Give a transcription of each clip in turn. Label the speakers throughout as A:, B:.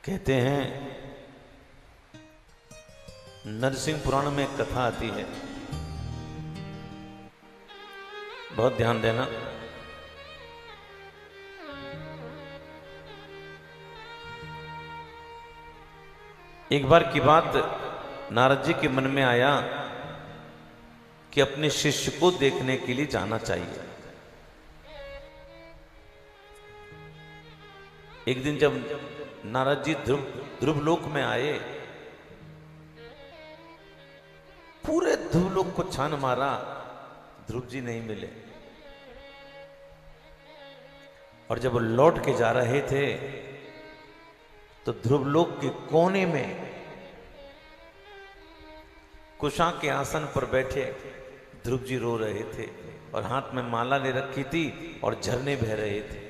A: कहते हैं नरसिंह पुराण में एक कथा आती है, बहुत ध्यान देना। एक बार की बात, नारद जी के मन में आया कि अपने शिष्य को देखने के लिए जाना चाहिए। एक दिन जब नारद जी ध्रुवलोक में आए, पूरे ध्रुवलोक को छान मारा, ध्रुव जी नहीं मिले। और जब वो लौट के जा रहे थे तो ध्रुवलोक के कोने में कुशा के आसन पर बैठे ध्रुव जी रो रहे थे और हाथ में माला ले रखी थी और झरने बह रहे थे।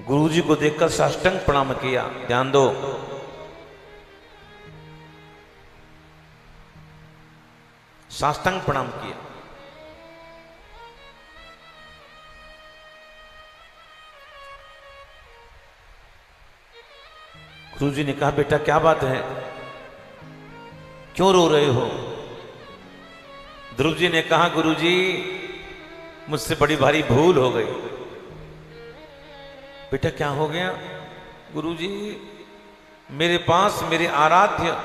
A: गुरु जी को देखकर साष्टांग प्रणाम किया। ध्यान दो, साष्टांग प्रणाम किया। गुरु जी ने कहा, बेटा क्या बात है, क्यों रो रहे हो? ध्रुव जी ने कहा, गुरु जी मुझसे बड़ी भारी भूल हो गई। बेटा क्या हो गया? गुरु जी मेरे पास मेरे आराध्य,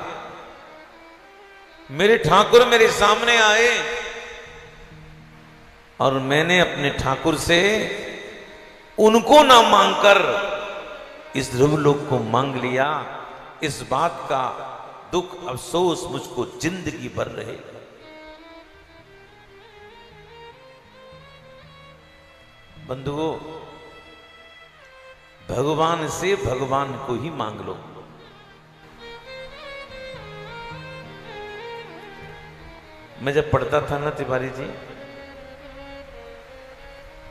A: मेरे ठाकुर मेरे सामने आए और मैंने अपने ठाकुर से उनको ना मांगकर इस ध्रुवलोक को मांग लिया। इस बात का दुख अफसोस मुझको जिंदगी भर रहेगा। बंधुओं, भगवान से भगवान को ही मांग लो। मैं जब पढ़ता था ना तिवारी जी,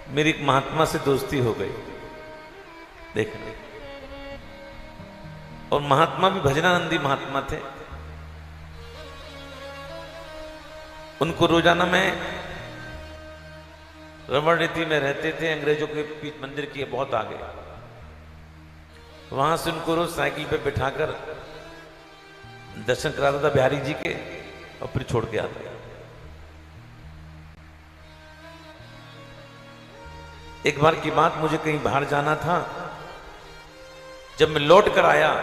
A: मेरी एक महात्मा से दोस्ती हो गई, देखने। और महात्मा भी भजनानंदी महात्मा थे। उनको रोजाना में रमण रीति में रहते थे, अंग्रेजों के पीठ मंदिर के बहुत आगे। वहां से उनको रोज साइकिल पे बिठाकर दर्शन कराता था बिहारी जी के और फिर छोड़ के आता। एक बार की बात, मुझे कहीं बाहर जाना था। जब मैं लौट कर आया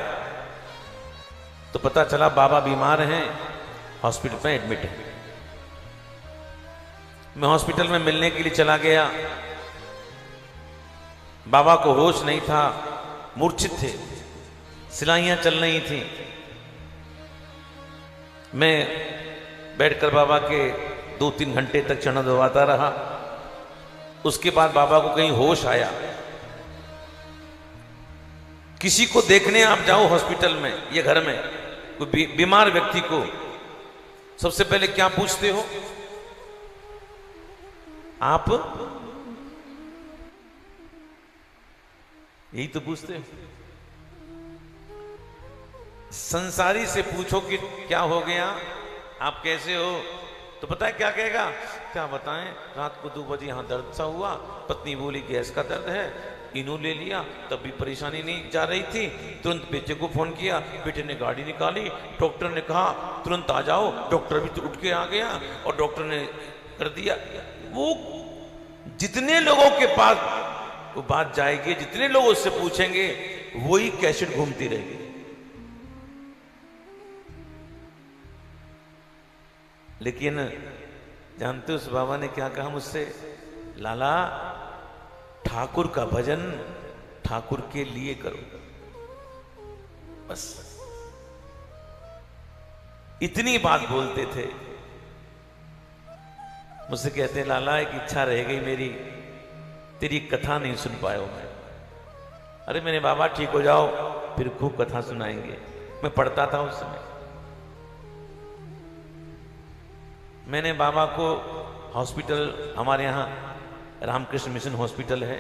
A: तो पता चला बाबा बीमार हैं, हॉस्पिटल में एडमिट है। मैं हॉस्पिटल में मिलने के लिए चला गया। बाबा को होश नहीं था, मूर्छित थे, सिलाइयां चल रही थी। मैं बैठकर बाबा के 2-3 घंटे तक चरण दबाता रहा। उसके बाद बाबा को कहीं होश आया। किसी को देखने आप जाओ हॉस्पिटल में या घर में, कोई बीमार व्यक्ति को, सबसे पहले क्या पूछते हो आप? यही तो पूछते हो। संसारी से पूछो कि क्या हो गया, आप कैसे हो, तो पता है क्या कहेगा? क्या बताएं, रात को 2 बजे यहां दर्द सा हुआ, पत्नी बोली गैस का दर्द है, इनो ले लिया, तब भी परेशानी नहीं जा रही थी। तुरंत बेटे को फोन किया, बेटे ने गाड़ी निकाली, डॉक्टर ने कहा तुरंत आ जाओ। डॉक्टर भी तो उठ के आ गया और डॉक्टर ने कर दिया। वो जितने लोगों के पास वो बात जाएगी, जितने लोग उससे पूछेंगे, वही कैसेट घूमती रहेगी। लेकिन जानते हो उस बाबा ने क्या कहा मुझसे? लाला, ठाकुर का भजन ठाकुर के लिए करो, बस इतनी बात बोलते थे। मुझसे कहते, लाला एक इच्छा रह गई मेरी, तेरी कथा नहीं सुन पाया मैं। अरे मैंने, बाबा ठीक हो जाओ फिर खूब कथा सुनाएंगे। मैं पढ़ता था उस समय। मैंने बाबा को हॉस्पिटल, हमारे यहाँ रामकृष्ण मिशन हॉस्पिटल है,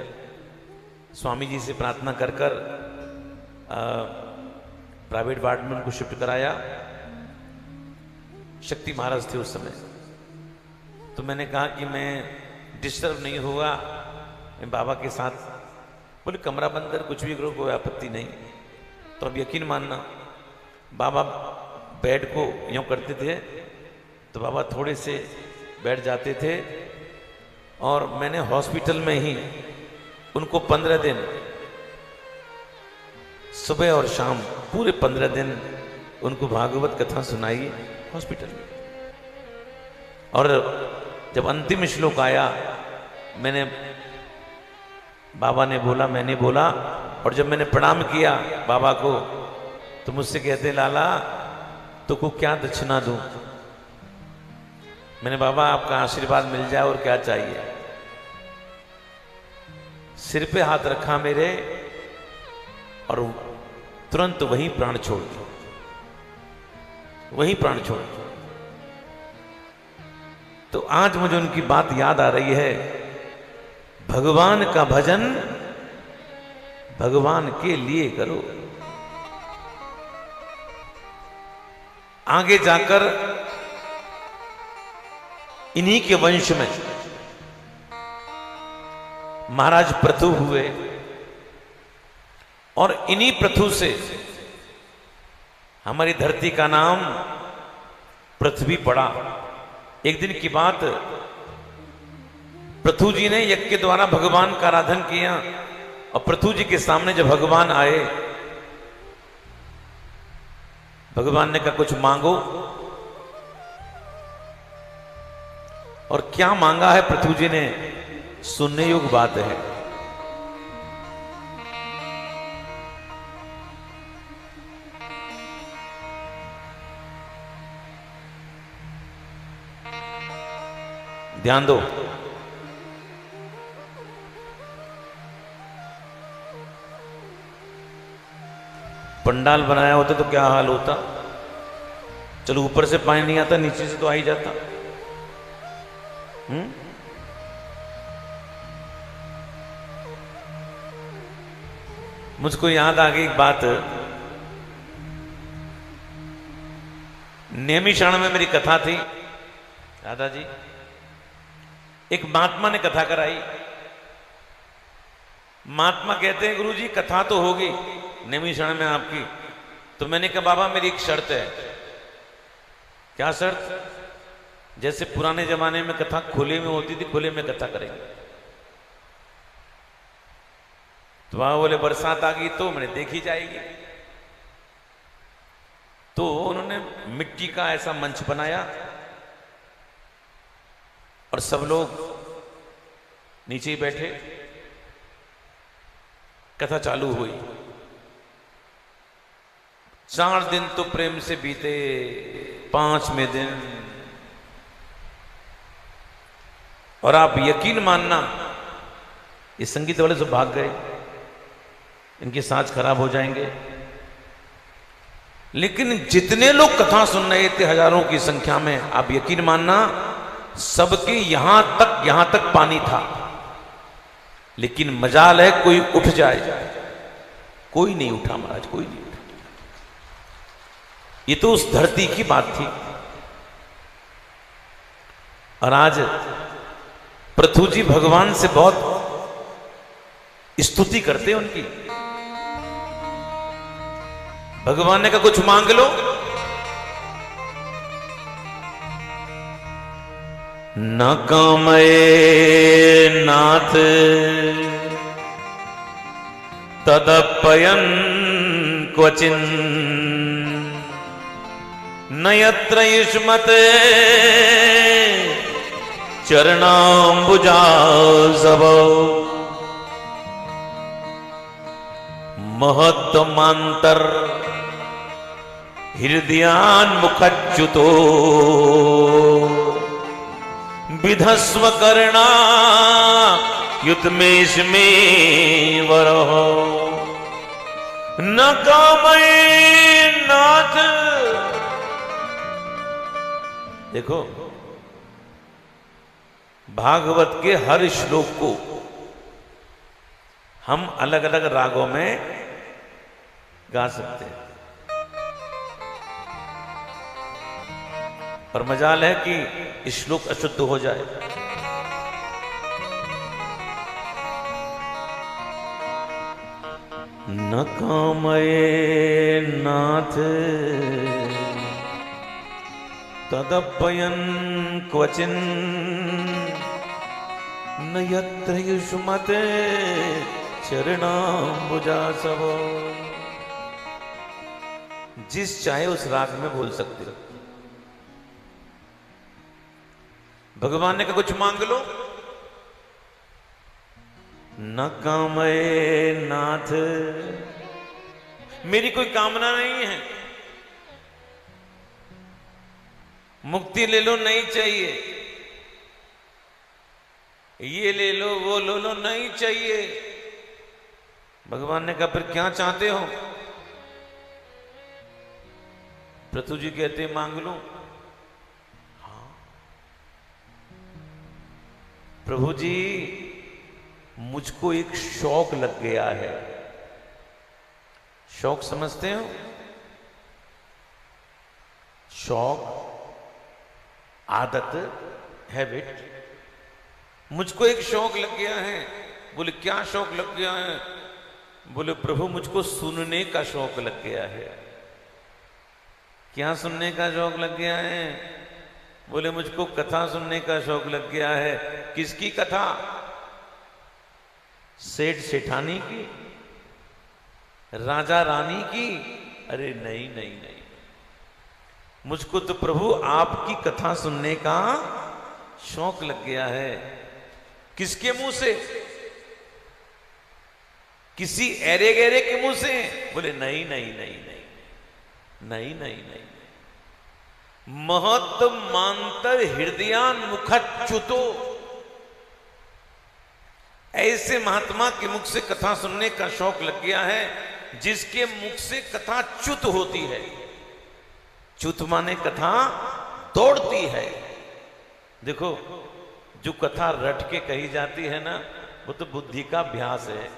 A: स्वामी जी से प्रार्थना कर कर प्राइवेट वार्ड में उनको शिफ्ट कराया। शक्ति महाराज थे उस समय। तो मैंने कहा कि मैं डिस्टर्ब नहीं हुआ मैं बाबा के साथ, बोले कमरा बंद कर, कुछ भी करो, कोई आपत्ति नहीं। तो अब यकीन मानना, बाबा बेड को यूँ करते थे तो बाबा थोड़े से बैठ जाते थे, और मैंने हॉस्पिटल में ही उनको 15 दिन सुबह और शाम पूरे 15 दिन उनको भागवत कथा सुनाई हॉस्पिटल में। और जब अंतिम श्लोक आया, मैंने, बाबा ने बोला, मैंने बोला, और जब मैंने प्रणाम किया बाबा को तो मुझसे कहते लाला तो को क्या दक्षिणा दूं? मैंने बाबा आपका आशीर्वाद मिल जाए और क्या चाहिए। सिर पे हाथ रखा मेरे और तुरंत वहीं प्राण छोड़ दिया, वहीं प्राण छोड़ दिया। तो आज मुझे उनकी बात याद आ रही है, भगवान का भजन भगवान के लिए करो। आगे जाकर इन्हीं के वंश में महाराज पृथु हुए, और इन्हीं पृथु से हमारी धरती का नाम पृथ्वी पड़ा। एक दिन की बात, पृथु जी ने यज्ञ के द्वारा भगवान का आराधन किया, और पृथु जी के सामने जब भगवान आए, भगवान ने कहा कुछ मांगो। और क्या मांगा है पृथु जी ने, सुनने योग्य बात है। ध्यान दो, पंडाल बनाया होता तो क्या हाल होता। चलो ऊपर से पानी नहीं आता, नीचे से तो आ ही जाता। मुझको याद आ गई एक बात, नैमिषारण्य में मेरी कथा थी दादाजी, एक महात्मा ने कथा कराई। महात्मा कहते हैं गुरुजी कथा तो होगी नैमिषारण्य में आपकी। तो मैंने कहा बाबा मेरी एक शर्त है। क्या शर्त? जैसे पुराने जमाने में कथा खुले में होती थी, खुले में कथा करेंगे। तो बाबा बोले बरसात आ गई तो मैंने देखी जाएगी। तो उन्होंने मिट्टी का ऐसा मंच बनाया और सब लोग नीचे ही बैठे, कथा चालू हुई। 4 दिन तो प्रेम से बीते, 5वें दिन, और आप यकीन मानना ये संगीत वाले सब भाग गए, इनके साज खराब हो जाएंगे। लेकिन जितने लोग कथा सुन रहे थे हजारों की संख्या में, आप यकीन मानना सबके यहां तक पानी था। लेकिन मजाल है कोई उठ जाए, कोई नहीं उठा महाराज, कोई नहीं उठा। ये तो उस धरती की बात थी। और आज पृथु जी भगवान से बहुत स्तुति करते हैं उनकी। भगवान ने कहा कुछ मांग लो। न कामये नाथ तदप्ययन् क्वचिन न यत्र युष्मते चरणाम्बुजासवो महत्तमांतर हृदयान्मुखच्युतो विधस्व कर्णा युतमेष्मे वरहो न कामये नाथ। देखो भागवत के हर श्लोक को हम अलग अलग रागों में गा सकते हैं, पर मजाल है कि श्लोक अशुद्ध हो जाए। न कामये नाथ तदप्ययन क्वचिन न यत्र युष्मते चरणाम्बुजासव। जिस चाहे उस राग में बोल सकते हो। भगवान ने कहा कुछ मांग लो। न कामये नाथ, मेरी कोई कामना नहीं है। मुक्ति ले लो, नहीं चाहिए। ये ले लो, वो ले लो, नहीं चाहिए। भगवान ने कहा फिर क्या चाहते हो? पृथु जी कहते मांग लो। हाँ प्रभु जी, मुझको एक शौक लग गया है। शौक समझते हो? शौक, आदत, हैबिट। मुझको एक शौक लग गया है। बोले क्या शौक लग गया है? बोले प्रभु मुझको सुनने का शौक लग गया है। क्या सुनने का शौक लग गया है? बोले मुझको कथा सुनने का शौक लग गया है। किसकी कथा? सेठ सेठानी की, राजा रानी की? अरे नहीं नहीं नहीं, मुझको तो प्रभु आपकी कथा सुनने का शौक लग गया है। किसके मुंह से? किसी ऐरे गहरे के मुंह से? बोले नहीं नहीं नहीं नहीं नहीं नहीं नहीं। महत मांतर हृदयान मुखच्युतो, ऐसे महात्मा के मुख से कथा सुनने का शौक लग गया है जिसके मुख से कथा च्युत होती है। च्युत माने कथा दौड़ती है। देखो जो कथा रट के कही जाती है ना, वो तो बुद्धि का अभ्यास है।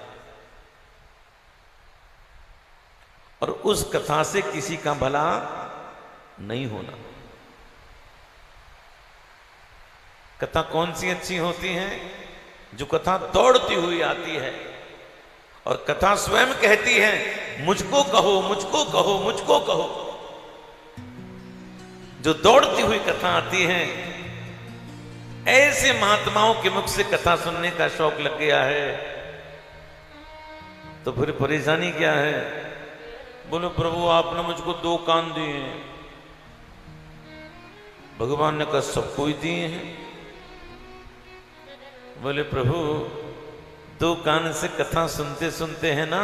A: और उस कथा से किसी का भला नहीं होना। कथा कौन सी अच्छी होती है? जो कथा दौड़ती हुई आती है और कथा स्वयं कहती है मुझको कहो, मुझको कहो, मुझको कहो। जो दौड़ती हुई कथा आती है, ऐसे महात्माओं के मुख से कथा सुनने का शौक लग गया है। तो फिर परेशानी क्या है? बोलो प्रभु आपने मुझको 2 कान दिए हैं। भगवान ने कहा सबको ही दिए हैं। बोले प्रभु 2 कान से कथा सुनते सुनते है ना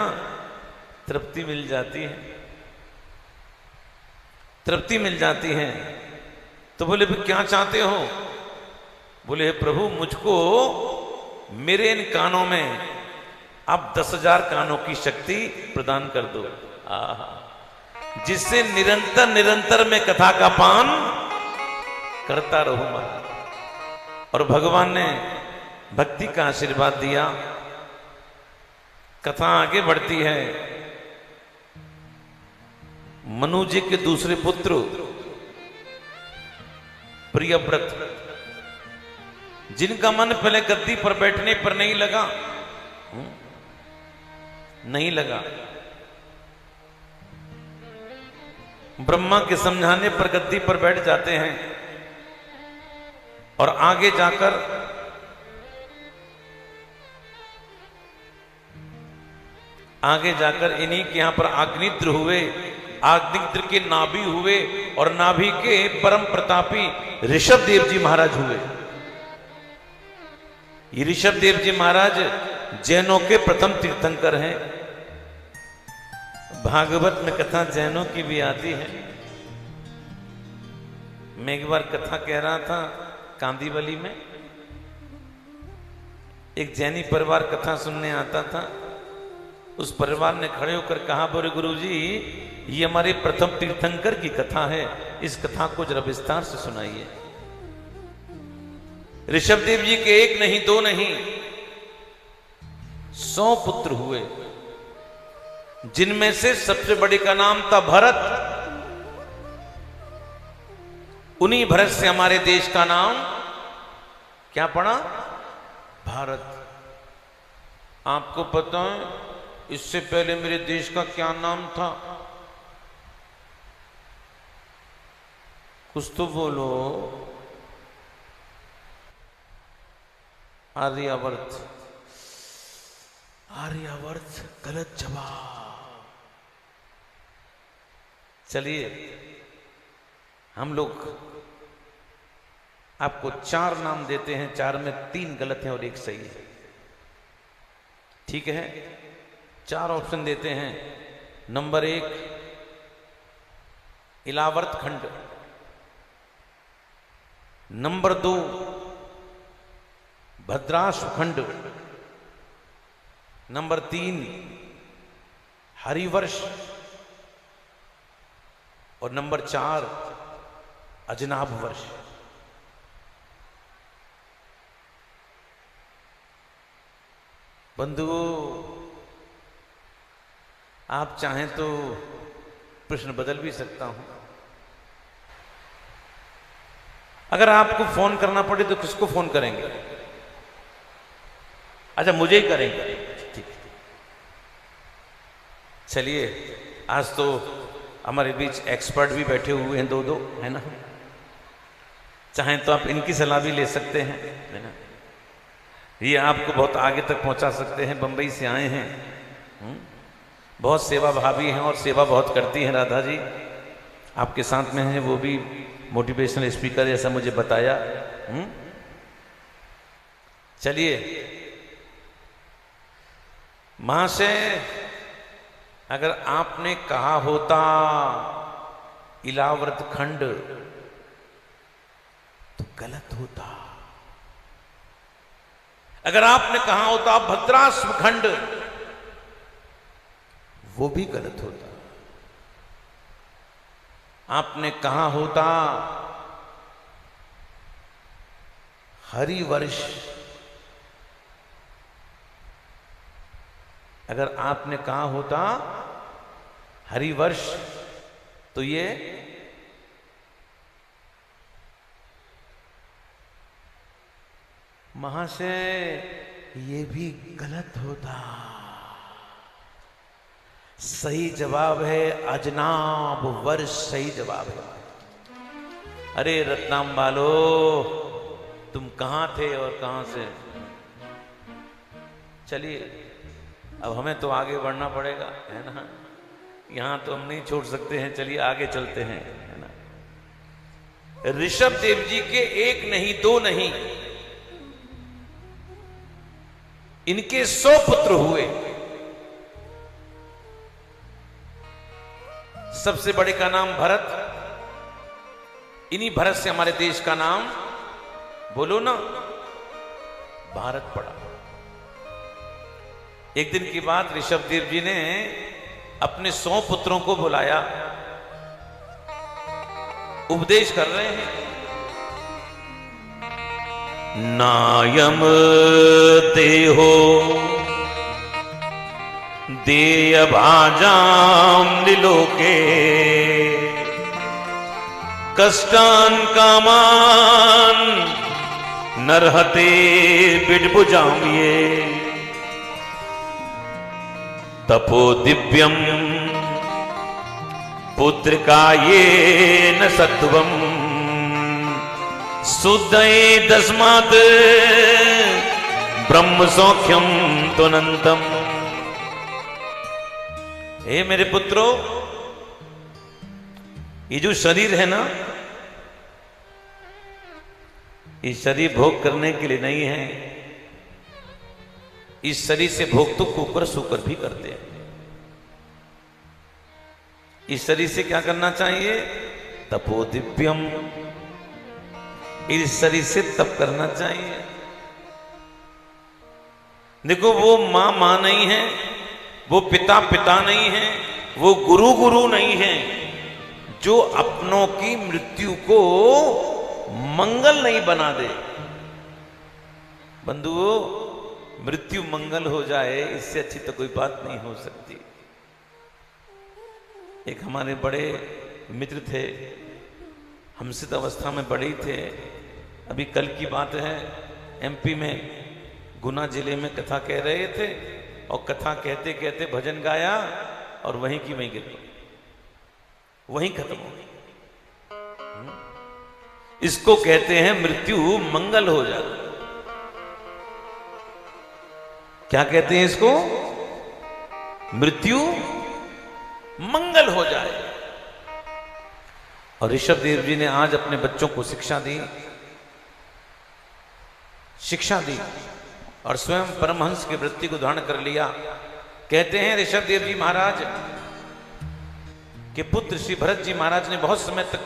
A: तृप्ति मिल जाती है, तृप्ति मिल जाती है। तो बोले फिर क्या चाहते हो? बोले प्रभु मुझको मेरे इन कानों में आप 10,000 कानों की शक्ति प्रदान कर दो, जिससे निरंतर निरंतर मैं कथा का पान करता रहूंगा। और भगवान ने भक्ति का आशीर्वाद दिया। कथा आगे बढ़ती है। मनु जी के दूसरे पुत्र प्रियव्रत, जिनका मन पहले गद्दी पर बैठने पर नहीं लगा, नहीं लगा, ब्रह्मा के समझाने पर गद्दी पर बैठ जाते हैं और आगे जाकर इन्हीं के यहां पर अग्निद्र हुए। अग्निद्र के नाभि हुए और नाभि के परम प्रतापी ऋषभ देव जी महाराज हुए। ये ऋषभ देव जी महाराज जैनों के प्रथम तीर्थंकर हैं। भागवत में कथा जैनों की भी आती है। मैं एक बार कथा कह रहा था कांदीवली में, एक जैनी परिवार कथा सुनने आता था। उस परिवार ने खड़े होकर कहा बोले गुरुजी ये हमारे प्रथम तीर्थंकर की कथा है, इस कथा को जरा विस्तार से सुनाइए। ऋषभदेव जी के 1 नहीं 2 नहीं 100 पुत्र हुए, जिनमें से सबसे बड़े का नाम था भरत। उन्हीं भरत से हमारे देश का नाम क्या पड़ा? भारत। आपको पता है इससे पहले मेरे देश का क्या नाम था? कुछ तो बोलो। आर्यावर्त। आर्यावर्त गलत जवाब। चलिए हम लोग आपको 4 नाम देते हैं, 4 में 3 गलत हैं और 1 सही है। ठीक है, 4 ऑप्शन देते हैं। नंबर 1 इलावर्त खंड, नंबर 2 भद्राश्व खंड, नंबर 3 हरिवर्ष और नंबर 4 अजनाभ वर्ष। बंधुओं, आप चाहें तो प्रश्न बदल भी सकता हूं। अगर आपको फोन करना पड़े तो किसको फोन करेंगे? अच्छा, मुझे ही करेंगे। ठीक, चलिए आज तो हमारे बीच एक्सपर्ट भी बैठे हुए हैं, 2 है ना। चाहें तो आप इनकी सलाह भी ले सकते हैं, है ना। ये आपको बहुत आगे तक पहुंचा सकते हैं। बंबई से आए हैं, बहुत सेवा भावी हैं और सेवा बहुत करती हैं। राधा जी आपके साथ में हैं, वो भी मोटिवेशनल स्पीकर जैसा मुझे बताया। चलिए महाशय, अगर आपने कहा होता इलावर्त खंड तो गलत होता। अगर आपने कहा होता भद्राश्व खंड, वो भी गलत होता। आपने कहा होता हरिवर्ष, अगर आपने कहा होता हरिवर्ष तो ये महाशय ये भी गलत होता। सही जवाब है अजनाभ वर्ष, सही जवाब है। अरे रत्नाम बालो, तुम कहां थे और कहां से? चलिए अब हमें तो आगे बढ़ना पड़ेगा, है ना। यहां तो हम नहीं छोड़ सकते हैं। चलिए आगे चलते हैं, है ना। ऋषभ देव जी के 1 नहीं 2 नहीं, इनके 100 पुत्र हुए। सबसे बड़े का नाम भरत, इन्हीं भरत से हमारे देश का नाम बोलो ना भारत पड़ा। एक दिन की बात, ऋषभ देव जी ने अपने 100 पुत्रों को बुलाया, उपदेश कर रहे हैं। नायम देहो देय भाजाम निलोके कष्टान कामान नरहते बिडभुजाम ये तपो दिव्यम पुत्र का ये न सत्वम शुद्धये तस्मात् ब्रह्म सौख्यम तुनंतम। हे मेरे पुत्रों, ये जो शरीर है ना, ये शरीर भोग करने के लिए नहीं है। इस शरीर से भोग तो कुकर सुकर भी करते हैं। इस शरीर से क्या करना चाहिए? तपो दिव्यम, इस शरीर से तप करना चाहिए। देखो, वो मां नहीं है, वो पिता नहीं है, वो गुरु नहीं है, जो अपनों की मृत्यु को मंगल नहीं बना दे। बंधुओं, मृत्यु मंगल हो जाए, इससे अच्छी तो कोई बात नहीं हो सकती। एक हमारे बड़े मित्र थे, हमसे तो अवस्था में बड़े ही थे। अभी कल की बात है, एमपी में गुना जिले में कथा कह रहे थे और कथा कहते कहते भजन गाया और वहीं की वहीं गिर गई, वहीं खत्म हो गई। इसको कहते हैं मृत्यु मंगल हो जाए। क्या कहते हैं इसको? मृत्यु मंगल हो जाए। और ऋषभ देव जी ने आज अपने बच्चों को शिक्षा दी और स्वयं परमहंस की वृत्ति को धारण कर लिया। कहते हैं ऋषभ देव जी महाराज के पुत्र श्री भरत जी महाराज ने बहुत समय तक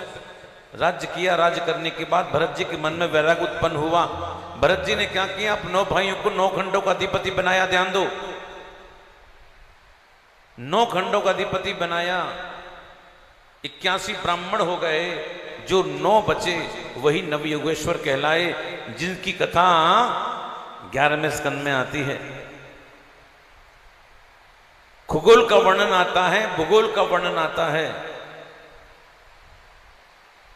A: राज्य किया। राज्य करने के बाद भरत जी के मन में वैराग्य उत्पन्न हुआ। भरत जी ने क्या किया? आप 9 भाइयों को 9 खंडों का अधिपति बनाया। ध्यान दो, 9 खंडों का अधिपति बनाया। 81 ब्राह्मण हो गए। जो 9 बचे वही नवयुगेश्वर कहलाए, जिनकी कथा 11वें स्कंद में आती है। खगोल का वर्णन आता है, भूगोल का वर्णन आता है।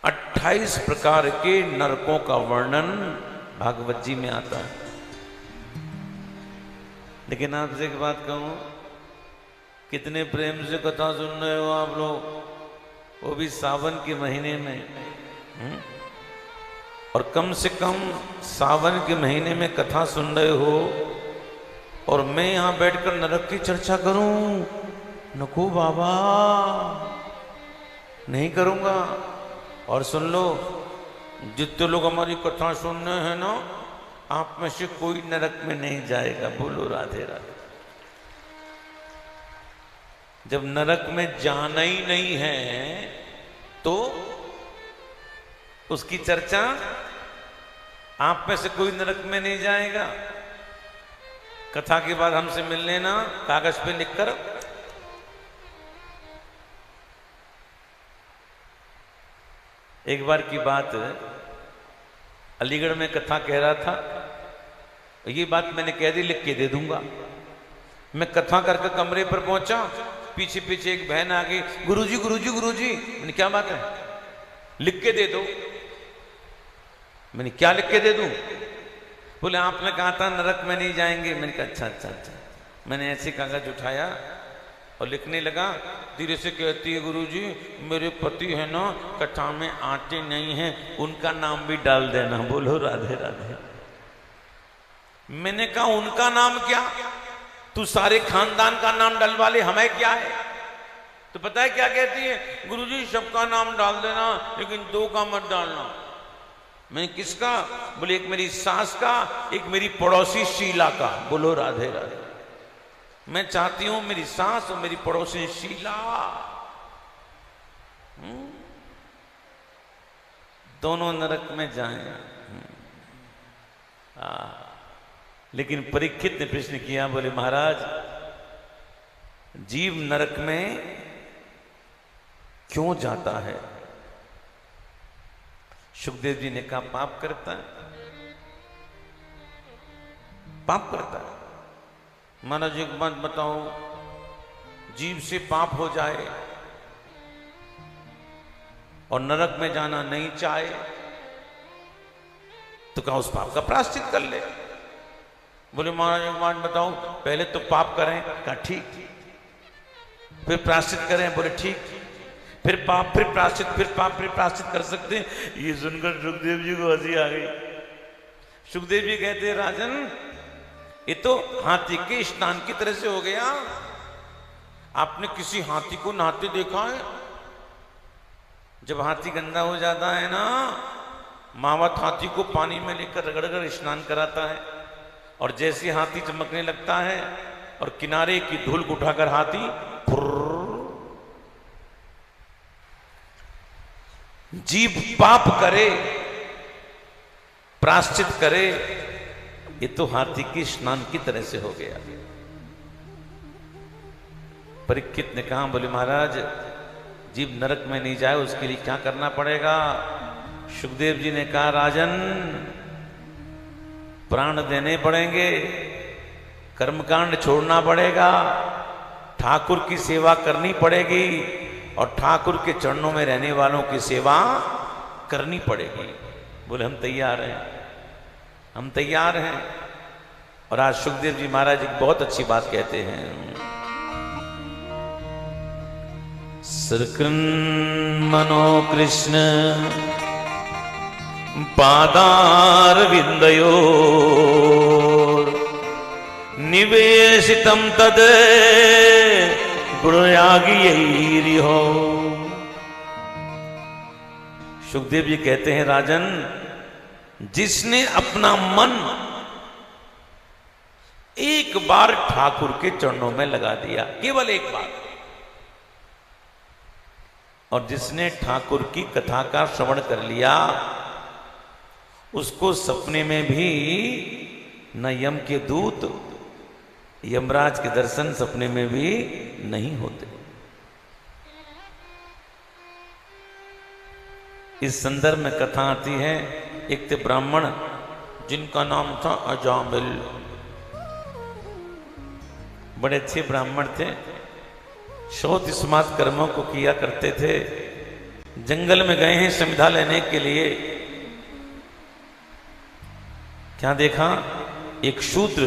A: 28 प्रकार के नरकों का वर्णन भागवत जी में आता है। लेकिन आपसे एक बात कहूं, कितने प्रेम से कथा सुन रहे हो आप लोग, वो भी सावन के महीने में। और कम से कम सावन के महीने में कथा सुन रहे हो और मैं यहां बैठकर नरक की चर्चा करूं? नको बाबा, नहीं करूंगा। और सुन लो, जितने लोग हमारी कथा सुन रहे हैं ना, आप में से कोई नरक में नहीं जाएगा। बोलो राधे राधे। जब नरक में जाना ही नहीं है तो उसकी चर्चा, आप में से कोई नरक में नहीं जाएगा। कथा के बाद हमसे मिल लेना, कागज पे लिखकर। एक बार की बात, अलीगढ़ में कथा कह रहा था। ये बात मैंने कह दी, लिख के दे दूंगा। मैं कथा करके कमरे पर पहुंचा, पीछे पीछे एक बहन आ गई, गुरुजी गुरुजी गुरुजी। मैंने क्या बात है? लिख के दे दो। मैंने क्या लिख के दे दूं? बोले आपने कहा था नरक में नहीं जाएंगे। मैंने कहा अच्छा अच्छा अच्छा। मैंने ऐसे कागज उठाया और लिखने लगा। धीरे से कहती है, गुरुजी मेरे पति है ना, कथा में आते नहीं हैं, उनका नाम भी डाल देना। बोलो राधे राधे। मैंने कहा उनका नाम क्या? तू सारे खानदान का नाम डलवा ले, हमें क्या है? तो पता है क्या कहती है? गुरुजी सबका नाम डाल देना, लेकिन 2 का मत डालना। मैंने किसका? बोले एक मेरी सास का, एक मेरी पड़ोसी शीला का। बोलो राधे राधे। मैं चाहती हूं मेरी सास और मेरी पड़ोसी शीला दोनों नरक में जाएं। लेकिन परीक्षित ने प्रश्न किया, बोले महाराज जीव नरक में क्यों जाता है? सुखदेव जी ने कहा पाप करता है, पाप करता है। महाराज एक बात बताओ, जीव से पाप हो जाए और नरक में जाना नहीं चाहे तो क्या उस पाप का प्रायश्चित कर ले? बोले महाराज एक बात बताओ, पहले तो पाप करें। कहा ठीक, फिर प्रायश्चित करें। बोले ठीक, फिर पाप फिर प्रायश्चित, फिर पाप फिर प्रायश्चित कर सकते हैं। ये सुनकर सुखदेव जी को हंसी आ गई। सुखदेव जी कहते राजन, ये तो हाथी के स्नान की तरह से हो गया। आपने किसी हाथी को नहाते देखा है? जब हाथी गंदा हो जाता है ना, मावत हाथी को पानी में लेकर रगड़कर स्नान कराता है, और जैसे हाथी चमकने लगता है और किनारे की धूल को उठाकर हाथी जीव पाप करे, प्रायश्चित करे, ये तो हाथी के स्नान की तरह से हो गया। परीक्षित ने कहा, बोले महाराज जीव नरक में नहीं जाए उसके लिए क्या करना पड़ेगा? सुखदेव जी ने कहा राजन, प्राण देने पड़ेंगे, कर्मकांड छोड़ना पड़ेगा, ठाकुर की सेवा करनी पड़ेगी और ठाकुर के चरणों में रहने वालों की सेवा करनी पड़ेगी। बोले हम तैयार हैं, हम तैयार हैं। और आज सुखदेव जी महाराज एक बहुत अच्छी बात कहते हैं, सर्कृन् मनो कृष्ण पादारविन्दयो निवेशितं तद गुणयागियैरिहो। सुखदेव जी कहते हैं, राजन, जिसने अपना मन एक बार ठाकुर के चरणों में लगा दिया, केवल एक बार, और जिसने ठाकुर की कथा का श्रवण कर लिया, उसको सपने में भी न यम के दूत, यमराज के दर्शन सपने में भी नहीं होते। इस संदर्भ में कथा आती है, एक थे ब्राह्मण जिनका नाम था अजामिल, बड़े अच्छे ब्राह्मण थे, शौच स्मार्त कर्मों को किया करते थे। जंगल में गए हैं संविधा लेने के लिए, क्या देखा, एक शूद्र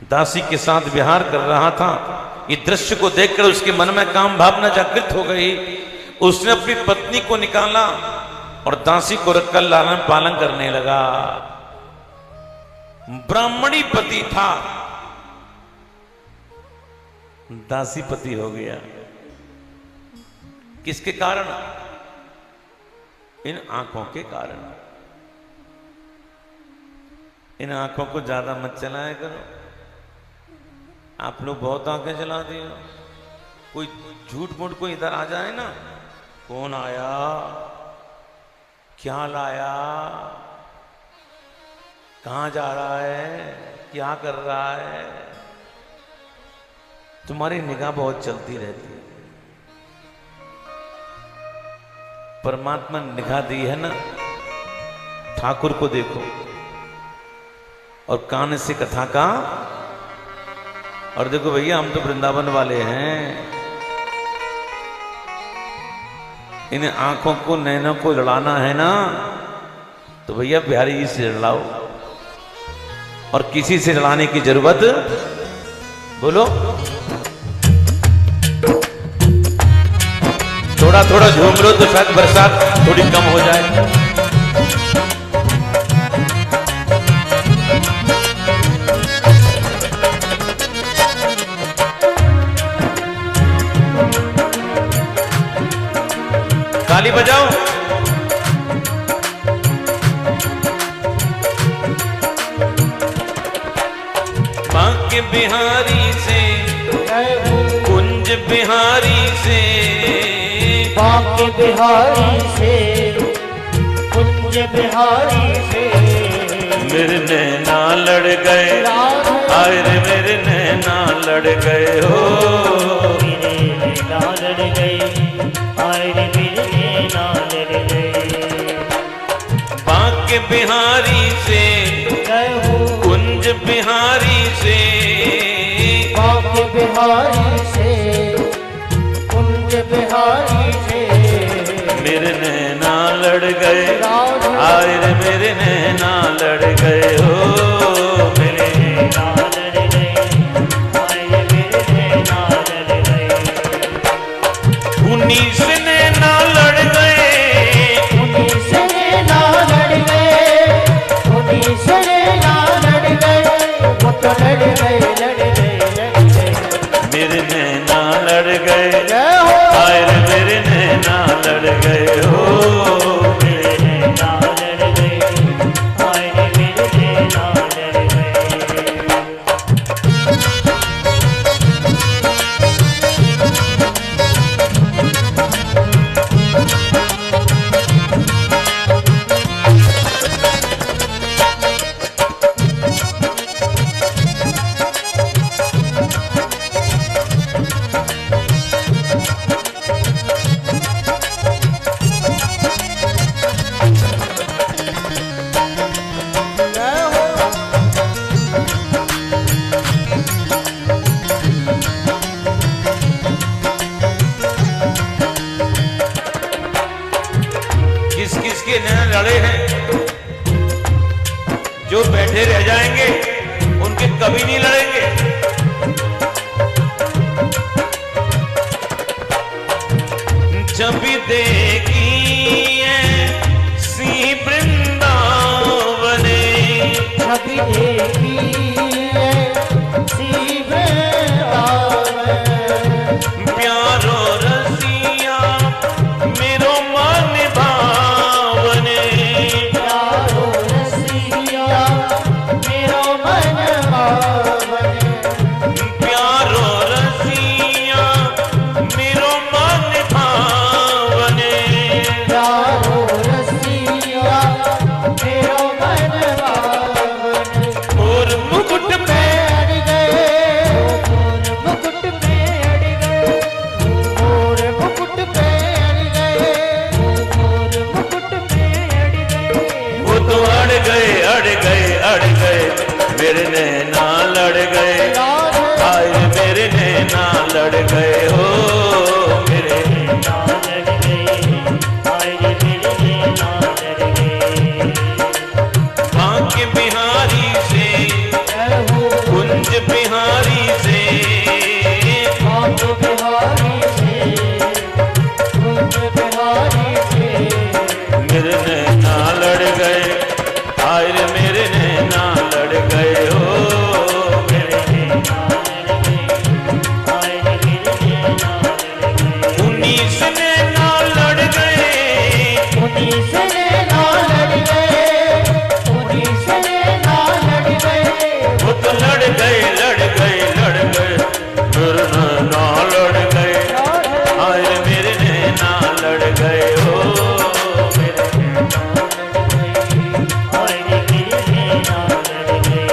A: दासी के साथ विहार कर रहा था। ये दृश्य को देखकर उसके मन में काम भावना जागृत हो गई। उसने अपनी पत्नी को निकाला और दासी को रखकर लालन पालन करने लगा। ब्राह्मणी पति था, दासी पति हो गया। किसके कारण? इन आंखों के कारण। इन आंखों को ज्यादा मत चलाया करो। आप लोग बहुत आंखें चला दी हो। कोई झूठ मूठ को इधर आ जाए ना, कौन आया, क्या लाया, कहां जा रहा है, क्या कर रहा है, तुम्हारी निगाह बहुत चलती रहती है। परमात्मा ने निगाह दी है ना, ठाकुर को देखो, और कान से कथा का, और देखो भैया हम तो वृंदावन वाले हैं। इन आंखों को, नैनों को लड़ाना है ना, तो भैया बिहारी जी से लड़ाओ, और किसी से लड़ाने की जरूरत, बोलो, थोड़ा थोड़ा झूम लो तो शायद बरसात थोड़ी कम हो जाए। ताली बजाओ। बांके बिहारी से, कुंज बिहारी से,
B: बांके बिहारी से, कुंज बिहारी से,
A: मेरे नैना लड़ गए, आए रे मेरे नैना लड़ गए हो,
B: मेरे नैना लड़ गए, आए रे मेरे नैना लड़ गए।
A: बांके बिहारी से, कुंज बिहारी से,
B: बांके बिहारी से, कुंज बिहारी से,
A: मेरे नैना लड़ गए, आए रे मेरे नैना लड़ गए हो, मेरे
B: नैना लड़ गए, आए रे मेरे नैना लड़ गए।
A: उन्हीं से नैना लड़ गए,
B: उन्हीं से नैना लड़ गए, उन्हीं से नैना लड़ गए, वो तो लड़ गए, लड़ गए, लड़ गए।
A: मेरे नैना लड़ गए,
B: जय हो।
A: आए रे मेरे नैना लड़ गए हो,
B: मेरे नैना लड़ गए, आए रे मेरे नैना
A: नैना लड़ गए हो, मेरे
B: नैना लड़ गए, हाय रे मेरे नैना लड़ गए।
A: बांके बिहारी से,
B: जय हो
A: कुंज बिहारी से,
B: बांके बिहारी से, कुंज बिहारी से,
A: मेरे नैना लड़ गए, हाय रे मेरे नैना लड़ गए हो,
B: मेरे नैना लड़ गए, हाय रे मेरे नैना लड़ गए।
A: उन्हीं से नैना लड़ गए,
B: उन्हीं से नैना लड़ गए, उन्हीं से नैना लड़ गए।
A: वो तो लड़ गए लड़ गए लड़ गए, मेरे नैना लड़ गए, हाय रे मेरे नैना लड़ गए हो, मेरे
B: हाय रे मेरे नैना लड़ गए।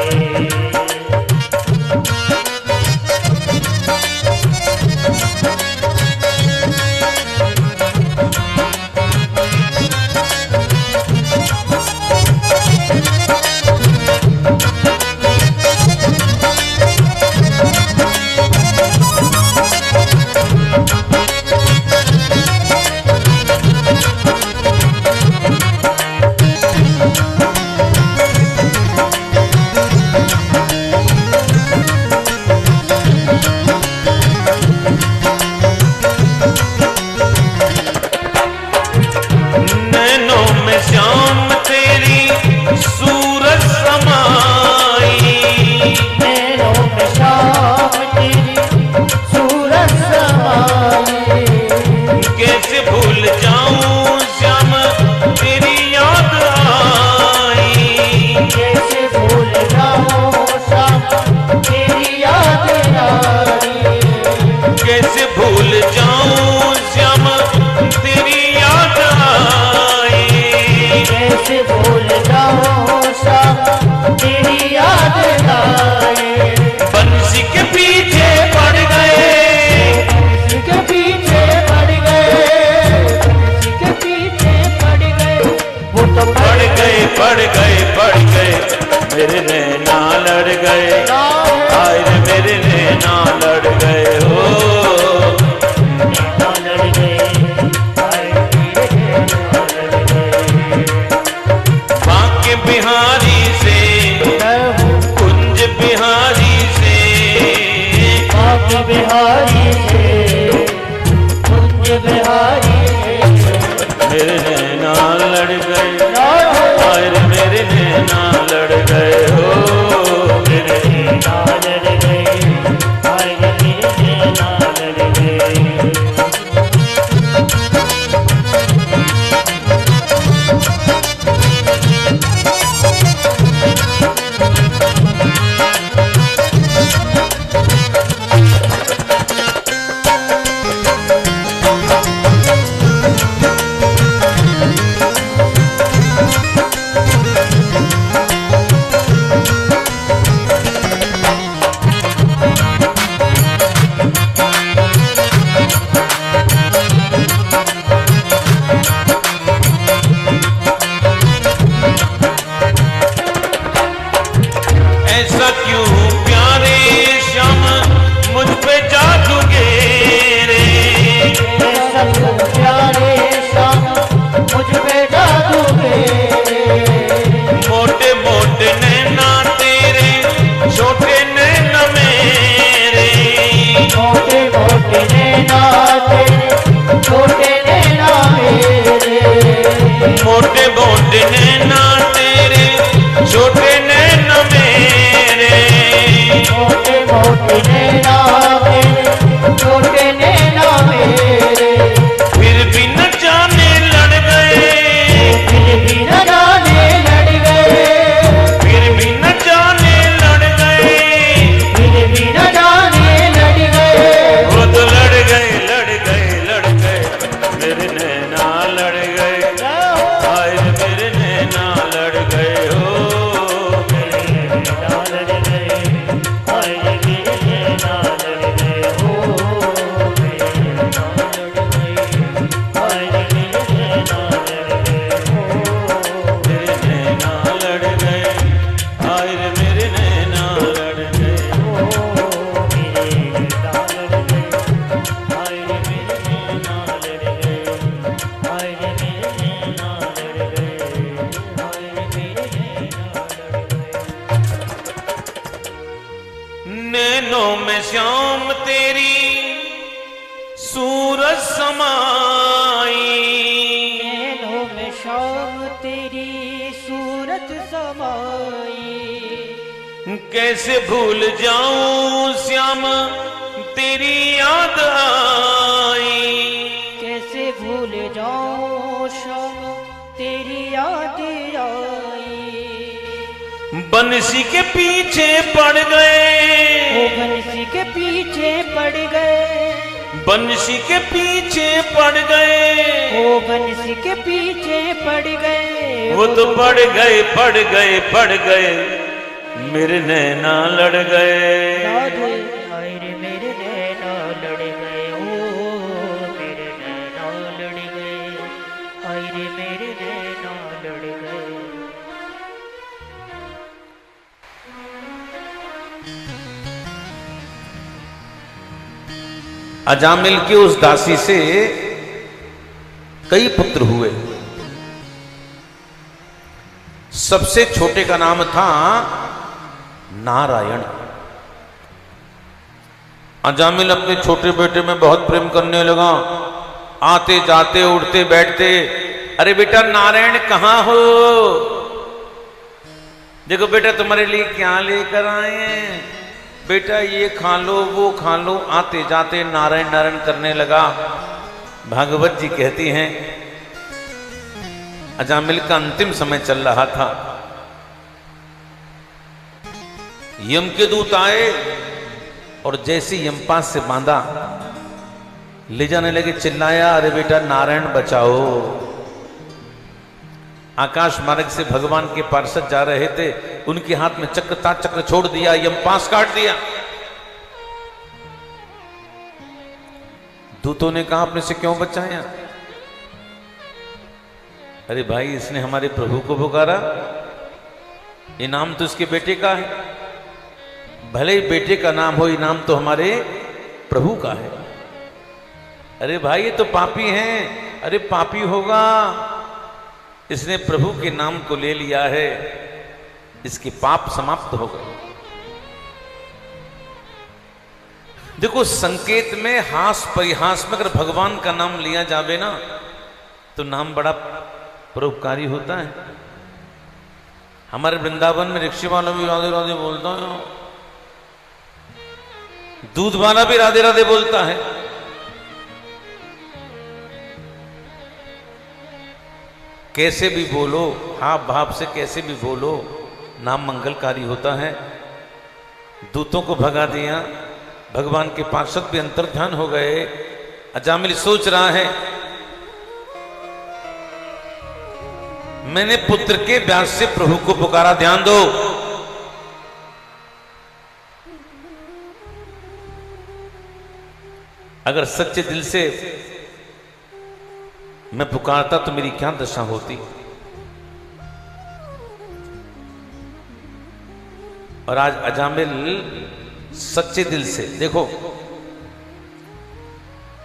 A: नैनों में श्याम तेरी सूरत समाई,
B: नैनों में शाम तेरी सूरत समाई।
A: कैसे भूल जाऊं श्याम तेरी याद आई,
B: कैसे भूल जाऊं शाम तेरी याद आई।
A: कैसे भूल जाऊं श्याम तेरी याद आई,
B: कैसे भूल जाऊं शाम तेरी याद आई।
A: बंसी के पीछे पड़ गए,
B: इसके पीछे पड़ गए, इसके पीछे पड़ गए, वो तो
A: पड़ गए पड़ गए पड़ गए, मेरे नैना लड़ गए, हाय रे मेरे नैना लड़ गए हो,
B: नैना लड़ गए, हाय मेरे नैना लड़ गए।
A: बांके बिहारी से,
B: मैं हूँ
A: कुंज बिहारी से,
B: बांके बिहारी से, कुंज बिहारी से,
A: मेरे नैना लड़ गए, हाय रे मेरे नैना लड़ गए हो, मेरे
B: नैना लड़ गए, हाय मेरे नैना लड़ गए।
A: ऐसा क्यों प्यारे श्याम मुझ पे जादू गेरे,
B: ऐसा क्यों प्यारे श्याम मुझ पे जादू गेरे।
A: मोटे मोटे नैना तेरे, छोटे नैना मेरे,
B: मोटे मोटे नैना तेरे, छोटे नैना मेरे।
A: मोटे मोटे नैना तेरे, छोटे नैना मेरे,
B: मोटे मोटे नैना तेरे, छोटे नैना मेरे।
A: फिर भी न जाने लड़ गए,
B: फिर भी न जाने लड़ गए,
A: फिर भी न जाने लड़ गए,
B: फिर भी न जाने लड़ गए।
A: वो तो लड़ गए लड़ गए लड़ गए, मेरे नैना लड़ गए, हाय रे मेरे नैना लड़ गए हो,
B: नैना लड़ गए, हाय मेरे
A: में श्याम तेरी सूरज समाई,
B: नैनों में शाम तेरी सूरत समाई।
A: कैसे भूल जाऊं श्याम तेरी याद आई,
B: कैसे भूल जाऊं शाम तेरी याद आई।
A: बंसी के पीछे पड़ गए,
B: वो बंसी के पीछे पड़ गए,
A: बंसी के पीछे पड़ गए,
B: वो बंसी के पीछे पड़ गए।
A: वो तो पड़ गए पड़ गए पड़ गए, मेरे नैना लड़ गए।
B: राधे आए रे मेरे नैना लड़ गए, ओ मेरे नैना लड़ गए, आए रे मेरे नैना लड़ गए।
A: अजामिल की उस दासी से कई पुत्र हुए। सबसे छोटे का नाम था नारायण। अजामिल अपने छोटे बेटे में बहुत प्रेम करने लगा। आते जाते उठते बैठते, अरे बेटा नारायण कहाँ हो, देखो बेटा तुम्हारे लिए क्या लेकर आए हैं, बेटा ये खा लो वो खा लो। आते जाते नारायण नारायण करने लगा। भागवत जी कहती हैं अजामिल का अंतिम समय चल रहा था। यम के दूत आए और जैसे यमपास से बांधा ले जाने लगे, चिल्लाया अरे बेटा नारायण बचाओ। आकाश मार्ग से भगवान के पार्षद जा रहे थे, उनके हाथ में चक्र था, चक्र छोड़ दिया, यमपास काट दिया। दूतों ने कहा अपने से क्यों बचाया? अरे भाई इसने हमारे प्रभु को पुकारा, इनाम तो इसके बेटे का है, भले ही बेटे का नाम हो, इनाम तो हमारे प्रभु का है। अरे भाई ये तो पापी हैं। अरे पापी होगा, इसने प्रभु के नाम को ले लिया है, इसके पाप समाप्त हो गए। देखो संकेत में हास परिहास में अगर भगवान का नाम लिया जावे ना तो नाम बड़ा परोपकारी होता है। हमारे वृंदावन में रिक्शे वाला भी राधे राधे बोलता है, दूध वाला भी राधे राधे बोलता है। कैसे भी बोलो, हाव भाव से कैसे भी बोलो, नाम मंगलकारी होता है। दूतों को भगा दिया, भगवान के पार्षद भी अंतर्ध्यान हो गए। अजामिल सोच रहा है मैंने पुत्र के व्यास से प्रभु को पुकारा, ध्यान दो। अगर सच्चे दिल से मैं पुकारता तो मेरी क्या दशा होती। और आज अजामिल सच्चे दिल से, देखो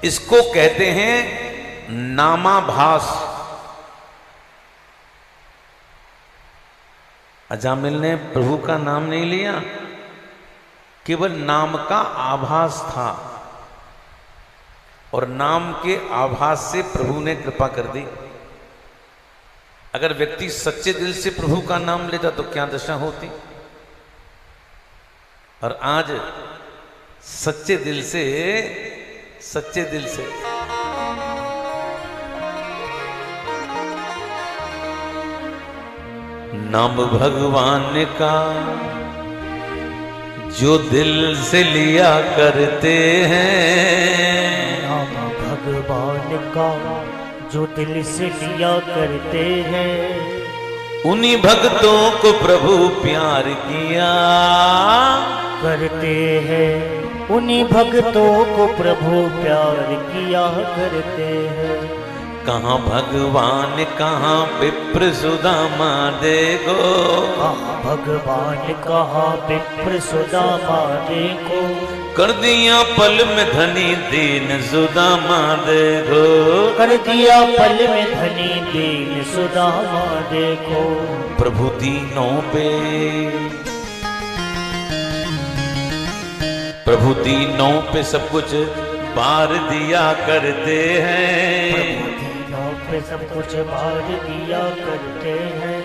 A: इसको कहते हैं नामाभास। अजामिल ने प्रभु का नाम नहीं लिया, केवल नाम का आभास था और नाम के आभास से प्रभु ने कृपा कर दी। अगर व्यक्ति सच्चे दिल से प्रभु का नाम लेता तो क्या दशा होती। और आज सच्चे दिल से नाम भगवान का जो दिल से लिया करते हैं,
B: नाम भगवान का जो दिल से लिया करते हैं,
A: उन्हीं भक्तों को प्रभु प्यार किया
B: करते हैं। उन्हीं भक्तों को प्रभु प्यार किया करते हैं।
A: कहाँ भगवान कहाँ विप्र सुदामा देखो,
B: कहाँ भगवान कहाँ विप्र सुदामा देखो,
A: कर दिया पल में धनी दीन सुदामा देखो,
B: कर दिया पल में धनी दीन सुदामा देखो।
A: प्रभु दीनों पे प्रभु दीनों पे सब कुछ बार दिया करते हैं,
B: प्रभु दीनों पे सब कुछ बार दिया करते हैं।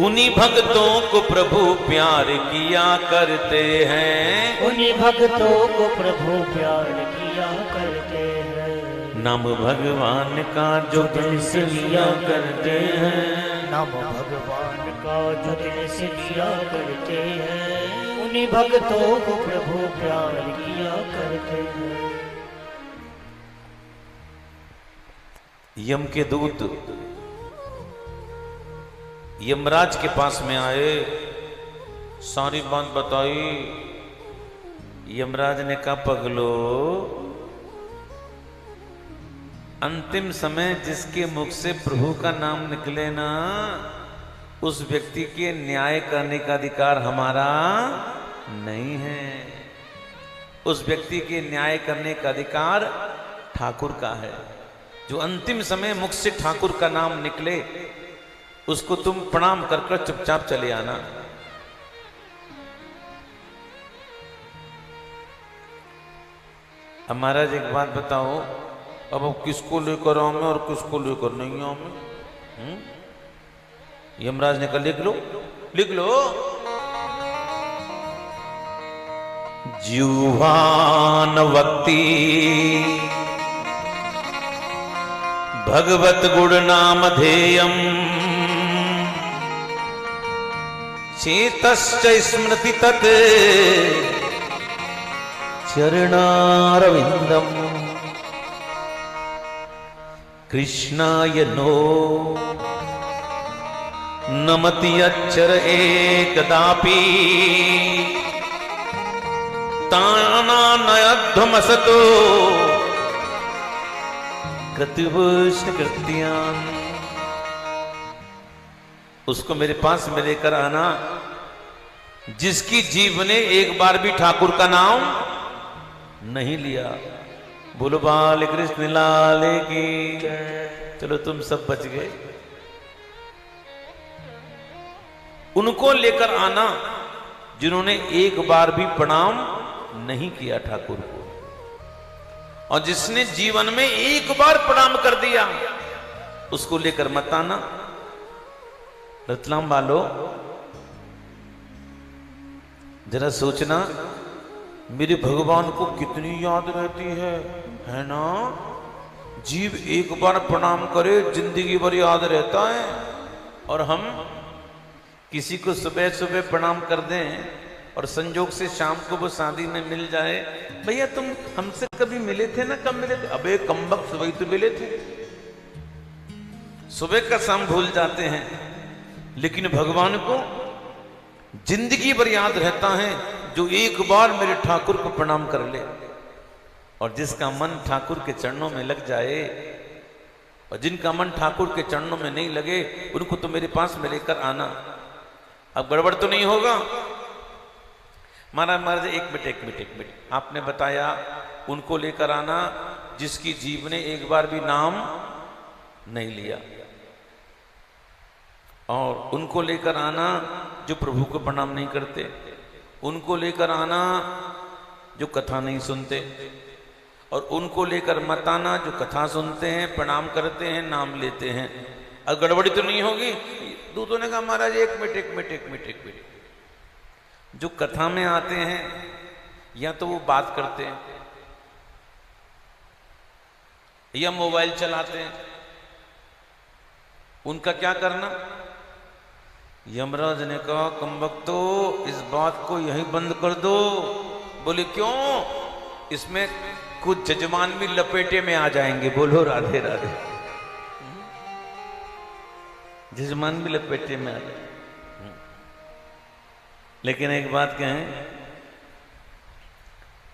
A: उन्हीं भक्तों को प्रभु प्यार किया करते हैं,
B: उन्हीं भक्तों को प्रभु प्यार किया करते हैं।
A: नाम भगवान का जो दिल से लिया करते हैं,
B: नाम भगवान का जो दिल से लिया करते हैं। उन्हीं भक्तों को प्रभु प्यार किया करते हैं।
A: यम के दूत यमराज के पास में आए, सारी बात बताई। यमराज ने कहा, पगलो, अंतिम समय जिसके मुख से प्रभु का नाम निकले ना, उस व्यक्ति के न्याय करने का अधिकार हमारा नहीं है। उस व्यक्ति के न्याय करने का अधिकार ठाकुर का है। जो अंतिम समय मुख से ठाकुर का नाम निकले, उसको तुम प्रणाम कर कर चुपचाप चले आना। अब महाराज एक बात बताओ, अब किसको लेकर आऊं मैं और किसको लेकर नहीं आऊं मैं? यमराज ने कहा, लिख लो, लिख लो। जुहान वक्ति भगवत गुण नाम धेयम, चेतश्च स्मृति तत् चरणारविंदम, कृष्णाय नो नमति अच्चर एकदापि, तानानयध्वमसतो कृतिवृष्ण कृत्यान्। उसको मेरे पास में लेकर आना जिसकी जीव ने एक बार भी ठाकुर का नाम नहीं लिया। बोलो बाल कृष्ण लाल की। चलो तुम सब बच गए। उनको लेकर आना जिन्होंने एक बार भी प्रणाम नहीं किया ठाकुर को, और जिसने जीवन में एक बार प्रणाम कर दिया उसको लेकर मत आना। रतलाम वालों, जरा सोचना, मेरे भगवान को कितनी याद रहती है ना? जीव एक बार प्रणाम करे जिंदगी भर याद रहता है। और हम किसी को सुबह सुबह प्रणाम कर दें और संजोग से शाम को वो शादी में मिल जाए, भैया तुम हमसे कभी मिले थे ना? कब मिले थे? अबे कमबख्त, सुबह तो मिले थे। सुबह का शाम भूल जाते हैं, लेकिन भगवान को जिंदगी भर याद रहता है जो एक बार मेरे ठाकुर को प्रणाम कर ले। और जिसका मन ठाकुर के चरणों में लग जाए, और जिनका मन ठाकुर के चरणों में नहीं लगे, उनको तो मेरे पास में लेकर आना। अब गड़बड़ तो नहीं होगा? महाराज एक मिनट, आपने बताया उनको लेकर आना जिसकी जीव ने एक बार भी नाम नहीं लिया, और उनको लेकर आना जो प्रभु को प्रणाम नहीं करते, उनको लेकर आना जो कथा नहीं सुनते, और उनको लेकर मत आना जो कथा सुनते हैं, प्रणाम करते हैं, नाम लेते हैं। अब गड़बड़ी तो नहीं होगी? दूतों ने कहा, महाराज एक मिनट, जो कथा में आते हैं या तो वो बात करते हैं या मोबाइल चलाते हैं, उनका क्या करना? यमराज ने कहा, कमबख्तो, इस बात को यहीं बंद कर दो। बोले क्यों? इसमें कुछ जजमान भी लपेटे में आ जाएंगे। बोलो राधे राधे। जजमान भी लपेटे में आ जाए। लेकिन एक बात कहें,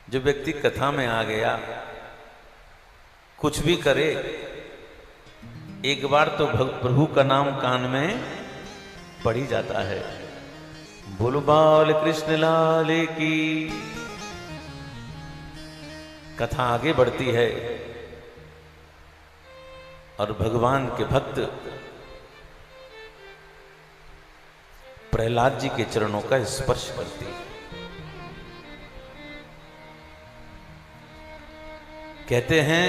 A: जो व्यक्ति कथा में आ गया, कुछ भी करे, एक बार तो प्रभु का नाम कान में पड़ ही जाता है। बोलो बाल कृष्ण लाल की। कथा आगे बढ़ती है और भगवान के भक्त प्रहलाद जी के चरणों का स्पर्श करती है। कहते हैं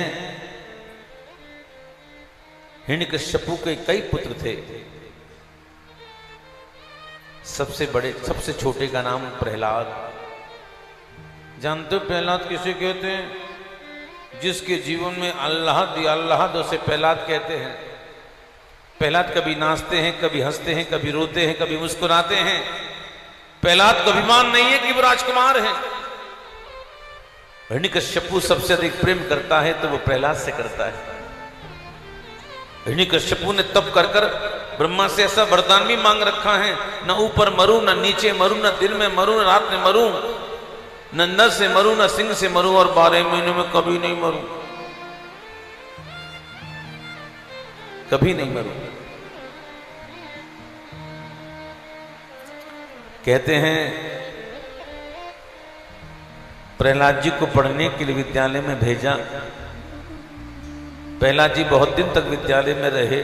A: हिरण्यकश्यपु के कई पुत्र थे। सबसे बड़े, सबसे छोटे का नाम प्रहलाद। जानते हो प्रहलाद किसे कहते हैं? जिसके जीवन में अल्लाह उसे प्रहलाद कहते हैं। प्रहलाद कभी नाचते हैं, कभी हंसते हैं, कभी रोते हैं, कभी मुस्कुराते हैं। प्रहलाद को अभिमान नहीं है कि वो राजकुमार है। हिरण्यकश्यपु सबसे अधिक प्रेम करता है तो वो प्रहलाद से करता है। हिरण्यकश्यपु ने तप कर कर ब्रह्मा से ऐसा वरदान भी मांग रखा है, न ऊपर मरूं, न नीचे मरूं, न दिन में मरूं, न रात में मरूं, न नर से मरूं, न सिंह से मरूं, और 12 महीनों में कभी नहीं मरूं, कभी नहीं मरूं। कहते हैं प्रहलाद जी को पढ़ने के लिए विद्यालय में भेजा। प्रहलाद जी बहुत दिन तक विद्यालय में रहे।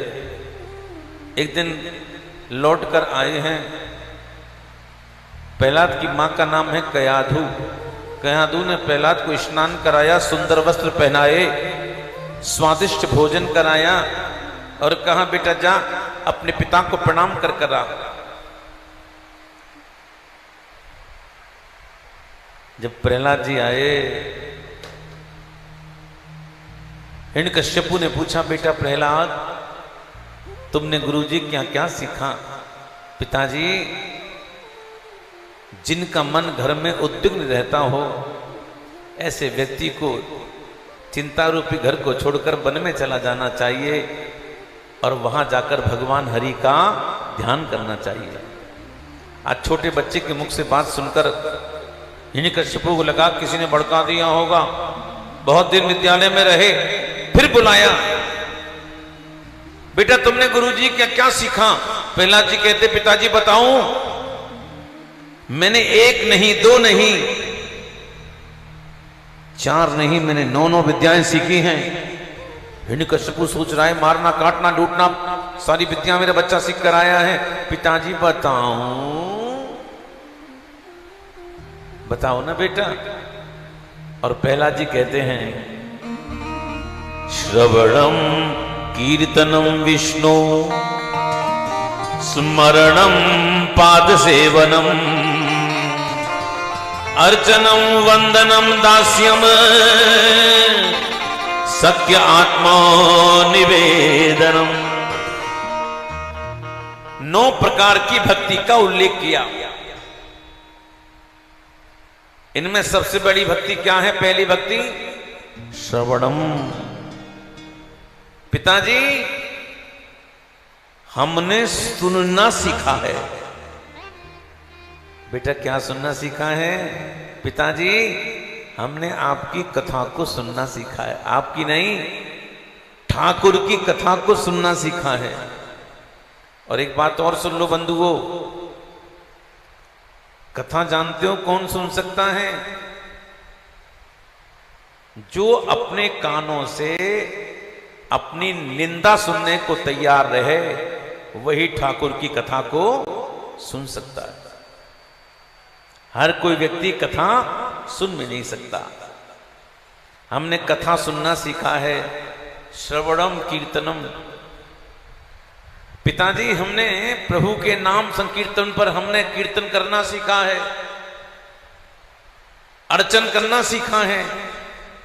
A: एक दिन लौट कर आए हैं। प्रहलाद की मां का नाम है कयाधु। कयाधु ने प्रहलाद को स्नान कराया, सुंदर वस्त्र पहनाए, स्वादिष्ट भोजन कराया और कहा बेटा जा अपने पिता को प्रणाम कर कर आ। जब प्रहलाद जी आए, हिरण्यकश्यपु ने पूछा बेटा प्रहलाद तुमने गुरुजी क्या क्या सीखा? पिताजी जिनका मन घर में उद्विग्न रहता हो ऐसे व्यक्ति को चिंता रूपी घर को छोड़कर वन में चला जाना चाहिए और वहां जाकर भगवान हरि का ध्यान करना चाहिए। आज छोटे बच्चे के मुख से बात सुनकर हिरण्यकश्यपु को लगा किसी ने भड़का दिया होगा। बहुत दिन विद्यालय में रहे, फिर बुलाया, बेटा तुमने गुरुजी क्या क्या सीखा? प्रहलाद जी कहते पिताजी बताऊं, मैंने 1 नहीं 2 नहीं 4 नहीं, मैंने 9 विद्याएं सीखी हैं। हिरण्यकश्यपु सोच रहा है मारना काटना लूटना सारी विद्या मेरा बच्चा सीख कर आया है। पिताजी बताओ ना बेटा। और प्रहलाद जी कहते हैं श्रवणम कीर्तनम विष्णु स्मरणम पाद सेवनम अर्चनम वंदनम दास्यम सत्य आत्मा निवेदनम। 9 प्रकार की भक्ति का उल्लेख किया। इनमें सबसे बड़ी भक्ति क्या है? पहली भक्ति श्रवणम। पिताजी हमने सुनना सीखा है। बेटा क्या सुनना सीखा है? पिताजी हमने आपकी कथा को सुनना सीखा है। आपकी नहीं, ठाकुर की कथा को सुनना सीखा है। और एक बात और सुन लो बंधुओं, कथा जानते हो कौन सुन सकता है? जो अपने कानों से अपनी निंदा सुनने को तैयार रहे वही ठाकुर की कथा को सुन सकता है। हर कोई व्यक्ति कथा सुन भी नहीं सकता। हमने कथा सुनना सीखा है, श्रवणम कीर्तनम। पिताजी हमने प्रभु के नाम संकीर्तन पर हमने कीर्तन करना सीखा है, अर्चन करना सीखा है।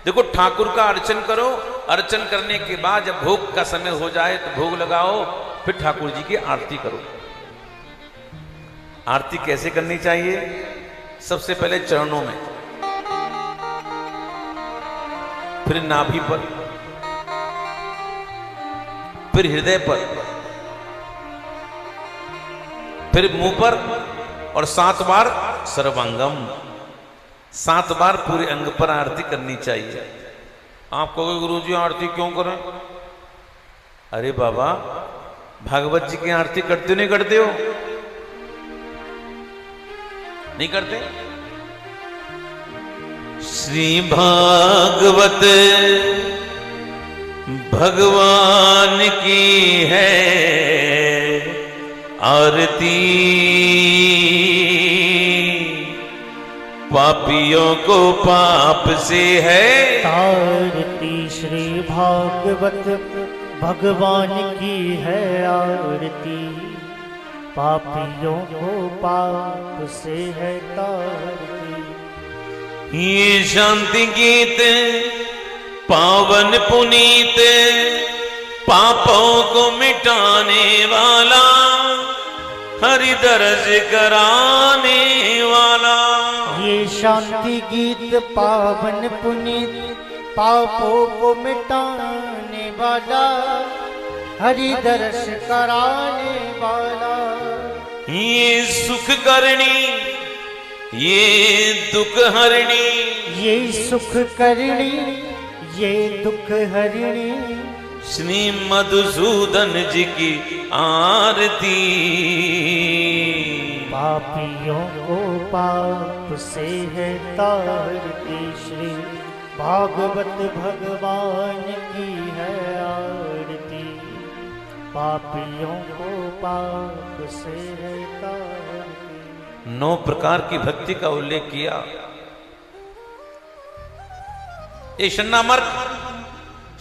A: देखो ठाकुर का अर्चन करो, अर्चन करने के बाद जब भोग का समय हो जाए तो भोग लगाओ, फिर ठाकुर जी की आरती करो। आरती कैसे करनी चाहिए? सबसे पहले चरणों में, फिर नाभि पर, फिर हृदय पर, फिर मुंह पर और 7 बार सर्वांगम। 7 बार पूरे अंग पर आरती करनी चाहिए। आप कहोगे गुरुजी आरती क्यों करें? अरे बाबा भागवत जी की आरती करते नहीं करते हो? नहीं करते? श्री भागवत भगवान की है आरती, पापियों को पाप से है
B: तारती। श्री भागवत भगवान की है आरती, पापियों को पाप से है तारती।
A: ये शांति गीत पावन पुनीत, पापों को मिटाने वाला, हरि दर्श कराने वाला।
B: ये शांति गीत पावन पुनीत, पापों को मिटाने वाला, हरि दर्श कराने वाला।
A: ये सुख करणी, ये दुख हरणी,
B: ये सुख करणी, ये दुख हरणी।
A: श्री मधुसूदन जी की आरती।
B: पापियों को पाप से है तारती, श्री भागवत भगवान की है आरती, पापियों को पाप से है तारती।
A: 9 प्रकार की भक्ति का उल्लेख किया। ये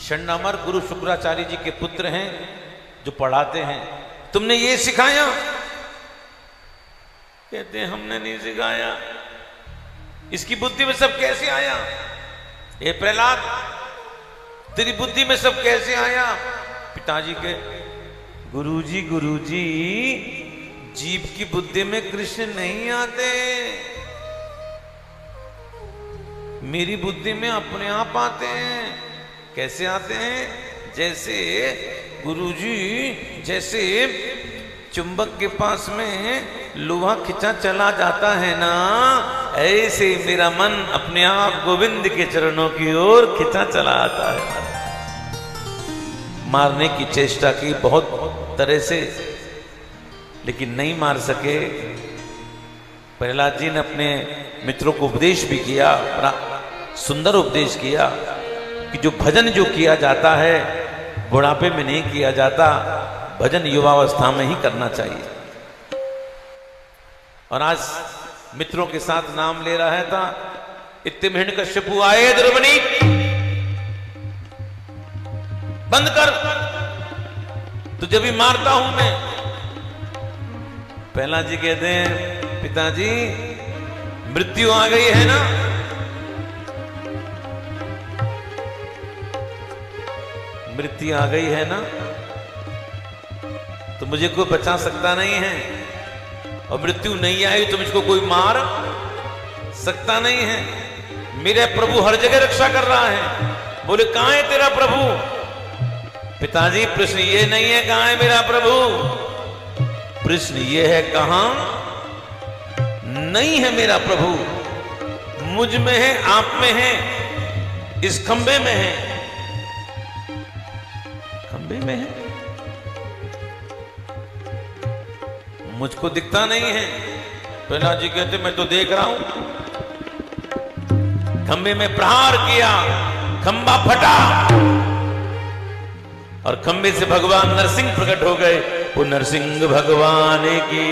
A: शन्नामर गुरु शुक्राचार्य जी के पुत्र हैं जो पढ़ाते हैं। तुमने ये सिखाया? कहते हैं हमने नहीं सिखाया। इसकी बुद्धि में सब कैसे आया? ये प्रहलाद, तेरी बुद्धि में सब कैसे आया? पिताजी के गुरुजी जीव की बुद्धि में कृष्ण नहीं आते, मेरी बुद्धि में अपने आप आते हैं। कैसे आते हैं? जैसे गुरुजी जैसे चुंबक के पास में लोहा खिंचा चला जाता है ना, ऐसे मेरा मन अपने आप गोविंद के चरणों की ओर खिंचा चला आता है। मारने की चेष्टा की बहुत तरह से, लेकिन नहीं मार सके। प्रहलाद जी ने अपने मित्रों को उपदेश भी किया, बड़ा सुंदर उपदेश किया कि जो भजन जो किया जाता है बुढ़ापे में नहीं किया जाता, भजन युवावस्था में ही करना चाहिए। और आज मित्रों के साथ नाम ले रहा था, इतने हिरण्यकश्यपु आए द्रवनी बंद कर, तुझे भी मारता हूं मैं। प्रहलाद जी कहते हैं पिताजी मृत्यु आ गई है ना, मृत्यु आ गई है ना, तो मुझे कोई बचा सकता नहीं है, और मृत्यु नहीं आई तो मुझको कोई मार सकता नहीं है। मेरे प्रभु हर जगह रक्षा कर रहा है। बोले कहां है तेरा प्रभु? पिताजी प्रश्न ये नहीं है कहां है मेरा प्रभु, प्रश्न ये है कहां नहीं है मेरा प्रभु। मुझ में है, आप में है, इस खंबे में है, खंबे में है, मुझको दिखता नहीं है। प्रहलाद जी कहते मैं तो देख रहा हूं। खंबे में प्रहार किया, खंबा फटा और खंबे से भगवान नरसिंह प्रकट हो गए। वो नरसिंह भगवान की।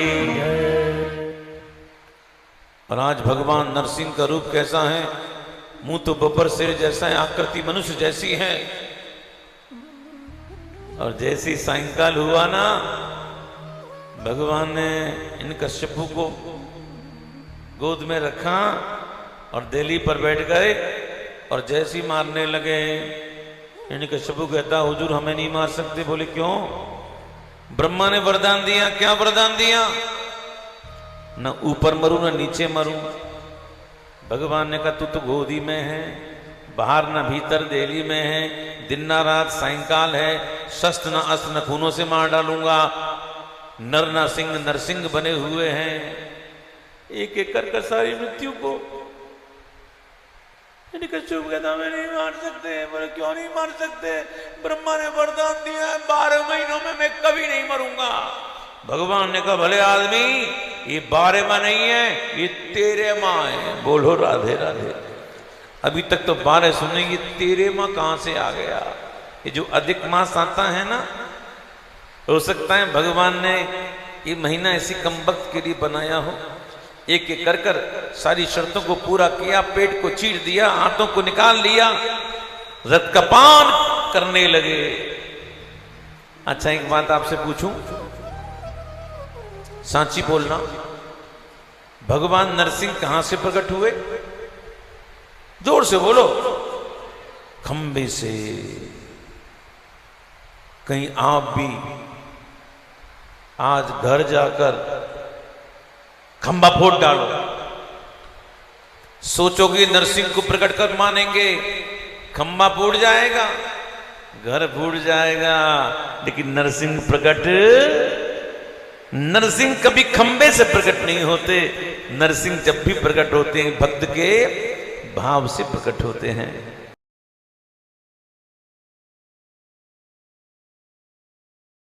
A: और आज भगवान नरसिंह का रूप कैसा है? मुंह तो बब्बर शेर जैसा है, आकृति मनुष्य जैसी है। और जैसी सायंकाल हुआ ना, भगवान ने इन कश्यपों को गोद में रखा और देली पर बैठ गए, और जैसी मारने लगे इन कश्यपु कहता हुजूर हमें नहीं मार सकते। बोले क्यों? ब्रह्मा ने वरदान दिया। क्या वरदान दिया? न ऊपर मरूं न नीचे मरूं। भगवान ने कहा तू तो गोदी में है, बाहर न भीतर देली में है, दिन न रात सायंकाल है, शस्त्र न अस्त्र न खूनों से मार डालूंगा। नर न सिंह नरसिंह बने हुए हैं, एक एक कर सारी मृत्यु को। कश्यप कहता मैं नहीं मार सकते। बोले क्यों नहीं मार सकते? ब्रह्मा ने वरदान दिया है 12 महीनों में मैं कभी नहीं मरूंगा। भगवान ने कहा भले आदमी, ये 12 माह नहीं है, ये 13 माह है। बोलो राधे राधे। अभी तक तो 12 सुनेंगे, 13 माह कहां से आ गया? ये जो अधिक मास आता है ना, हो सकता है भगवान ने ये महीना ऐसी कम वक्त के लिए बनाया हो। एक एक कर कर सारी शर्तों को पूरा किया, पेट को चीर दिया, हाथों को निकाल लिया, रथ का पान करने लगे। अच्छा एक बात आपसे पूछूं, सांची बोलना, भगवान नरसिंह कहां से प्रकट हुए? जोर से बोलो। खंबे से। कहीं आप भी आज घर जाकर खंबा फोड़ डालो, सोचोगे नरसिंह को प्रकट कर मानेंगे, खंबा फूट जाएगा, घर फूट जाएगा, लेकिन नरसिंह प्रकट, नरसिंह कभी खंबे से प्रकट नहीं होते। नरसिंह जब भी प्रकट होते हैं भक्त के भाव से प्रकट होते हैं।